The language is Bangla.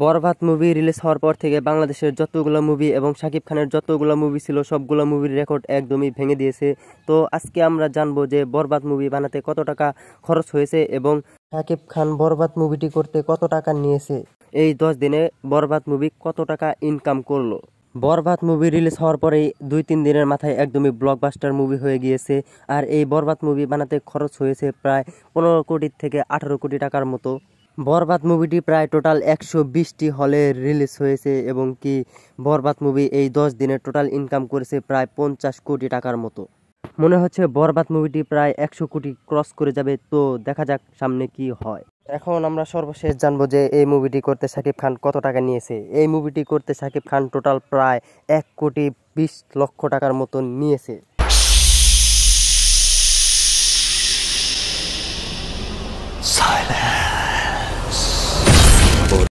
বরবাদ মুভি রিলিজ হওয়ার পর থেকে বাংলাদেশের যতগুলো মুভি এবং শাকিব খানের যতগুলো মুভি ছিল সবগুলো মুভির রেকর্ড একদমই ভেঙে দিয়েছে। তো আজকে আমরা জানবো যে বরবাদ মুভি বানাতে কত টাকা খরচ হয়েছে এবং শাকিব খান বরবাদ মুভিটি করতে কত টাকা নিয়েছে, এই 10 দিনে বরবাদ মুভি কত টাকা ইনকাম করলো। বরবাদ মুভি রিলিজ হওয়ার পরেই 2-3 দিনের মাথায় একদমই ব্লকবাস্টার মুভি হয়ে গিয়েছে। আর এই বরবাদ মুভি বানাতে খরচ হয়েছে প্রায় 15 কোটি থেকে 18 কোটি টাকার মতো। বরবাদ মুভিটি প্রায় টোটাল 120টি হলে রিলিজ হয়েছে এবং কি বরবাদ মুভি এই 10 দিনে টোটাল ইনকাম করেছে প্রায় 50 কোটি টাকার মতো। মনে হচ্ছে বরবাদ মুভিটি প্রায় 100 কোটি ক্রস করে যাবে। তো দেখা যাক সামনে কি হয়। এখন আমরা সর্বশেষ জানবো যে এই মুভিটি করতে শাকিব খান কত টাকা নিয়েছে। এই মুভিটি করতে শাকিব খান টোটাল প্রায় 1 কোটি 20 লক্ষ টাকার মতো নিয়েছে।